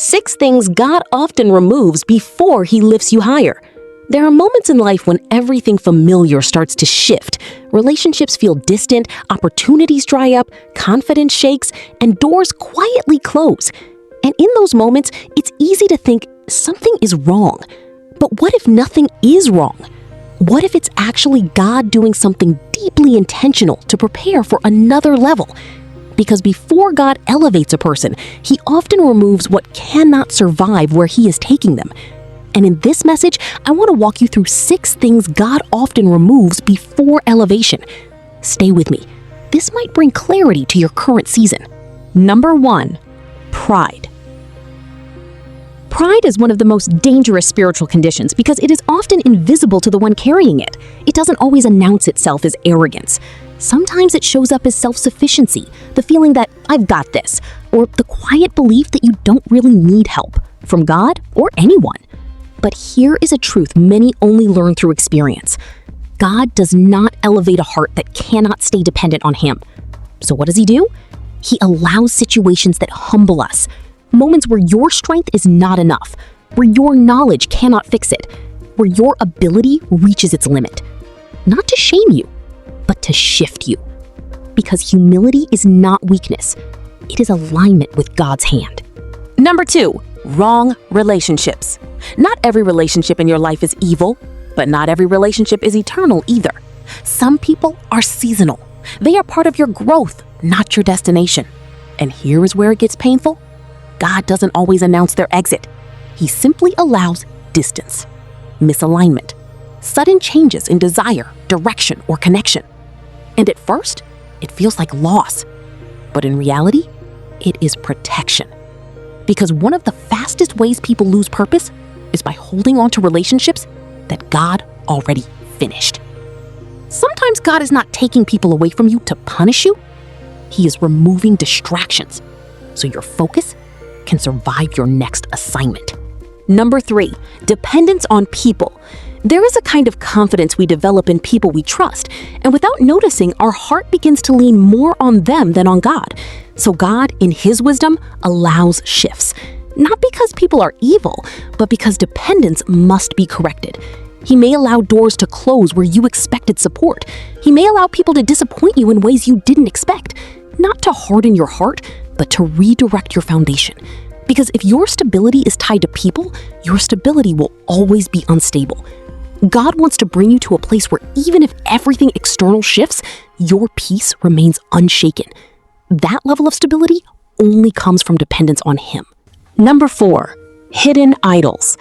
6 things God often removes before He lifts you higher. There are moments in life when everything familiar starts to shift. Relationships feel distant, opportunities dry up, confidence shakes, and doors quietly close. And in those moments, it's easy to think something is wrong. But what if nothing is wrong? What if it's actually God doing something deeply intentional to prepare for another level? Because before God elevates a person, He often removes what cannot survive where He is taking them. And in this message, I want to walk you through 6 things God often removes before elevation. Stay with me. This might bring clarity to your current season. Number 1, pride. Pride is one of the most dangerous spiritual conditions because it is often invisible to the one carrying it. It doesn't always announce itself as arrogance. Sometimes it shows up as self-sufficiency, the feeling that I've got this, or the quiet belief that you don't really need help from God or anyone. But here is a truth many only learn through experience. God does not elevate a heart that cannot stay dependent on Him. So what does He do? He allows situations that humble us, moments where your strength is not enough, where your knowledge cannot fix it, where your ability reaches its limit. Not to shame you, but to shift you. Because humility is not weakness. It is alignment with God's hand. Number 2, wrong relationships. Not every relationship in your life is evil, but not every relationship is eternal either. Some people are seasonal. They are part of your growth, not your destination. And here is where it gets painful. God doesn't always announce their exit. He simply allows distance, misalignment, sudden changes in desire, direction, or connection. And at first, it feels like loss. But in reality, it is protection. Because one of the fastest ways people lose purpose is by holding on to relationships that God already finished. Sometimes God is not taking people away from you to punish you. He is removing distractions so your focus can survive your next assignment. Number 3, dependence on people. There is a kind of confidence we develop in people we trust, and without noticing, our heart begins to lean more on them than on God. So God, in His wisdom, allows shifts. Not because people are evil, but because dependence must be corrected. He may allow doors to close where you expected support. He may allow people to disappoint you in ways you didn't expect, not to harden your heart, but to redirect your foundation. Because if your stability is tied to people, your stability will always be unstable. God wants to bring you to a place where even if everything external shifts, your peace remains unshaken. That level of stability only comes from dependence on Him. Number 4, hidden idols.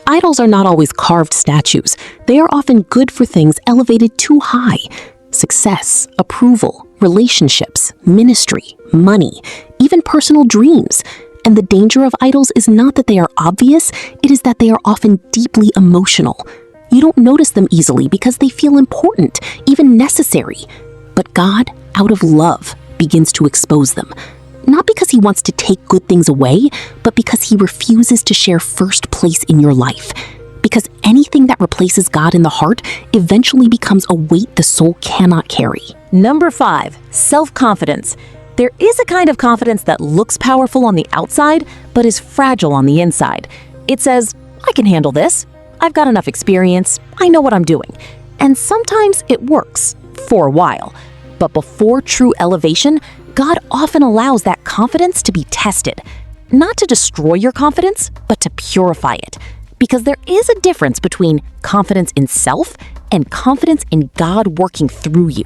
Idols are not always carved statues. They are often good for things elevated too high. Success, approval, relationships, ministry, money, even personal dreams. And the danger of idols is not that they are obvious, it is that they are often deeply emotional. You don't notice them easily because they feel important, even necessary. But God, out of love, begins to expose them. Not because He wants to take good things away, but because He refuses to share first place in your life. Because anything that replaces God in the heart eventually becomes a weight the soul cannot carry. Number 5, self-confidence. There is a kind of confidence that looks powerful on the outside, but is fragile on the inside. It says, I can handle this. I've got enough experience. I know what I'm doing. And sometimes it works, for a while. But before true elevation, God often allows that confidence to be tested. Not to destroy your confidence, but to purify it. Because there is a difference between confidence in self and confidence in God working through you.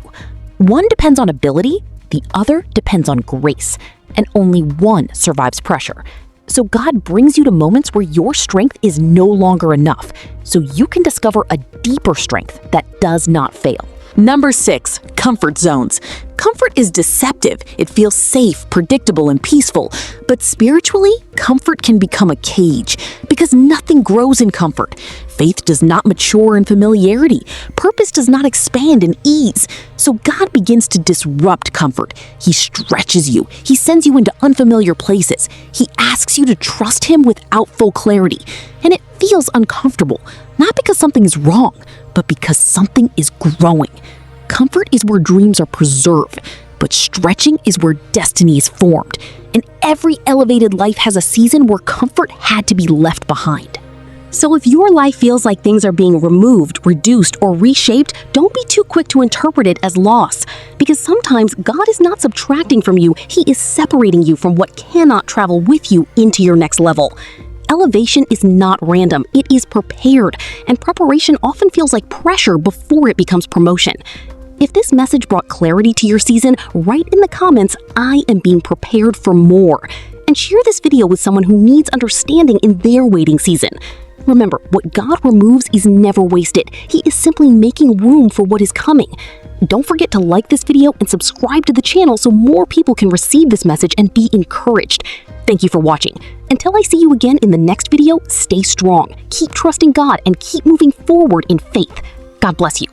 One depends on ability, the other depends on grace, and only one survives pressure. So God brings you to moments where your strength is no longer enough, so you can discover a deeper strength that does not fail. Number 6, comfort zones. Comfort is deceptive. It feels safe, predictable, and peaceful. But spiritually, comfort can become a cage because nothing grows in comfort. Faith does not mature in familiarity. Purpose does not expand in ease. So God begins to disrupt comfort. He stretches you. He sends you into unfamiliar places. He asks you to trust Him without full clarity. And it feels uncomfortable, not because something is wrong, but because something is growing. Comfort is where dreams are preserved, but stretching is where destiny is formed. And every elevated life has a season where comfort had to be left behind. So if your life feels like things are being removed, reduced, or reshaped, don't be too quick to interpret it as loss. Because sometimes God is not subtracting from you, He is separating you from what cannot travel with you into your next level. Elevation is not random, it is prepared, and preparation often feels like pressure before it becomes promotion. If this message brought clarity to your season, write in the comments, "I am being prepared for more," and share this video with someone who needs understanding in their waiting season. Remember, what God removes is never wasted. He is simply making room for what is coming. Don't forget to like this video and subscribe to the channel so more people can receive this message and be encouraged. Thank you for watching. Until I see you again in the next video, stay strong, keep trusting God, and keep moving forward in faith. God bless you.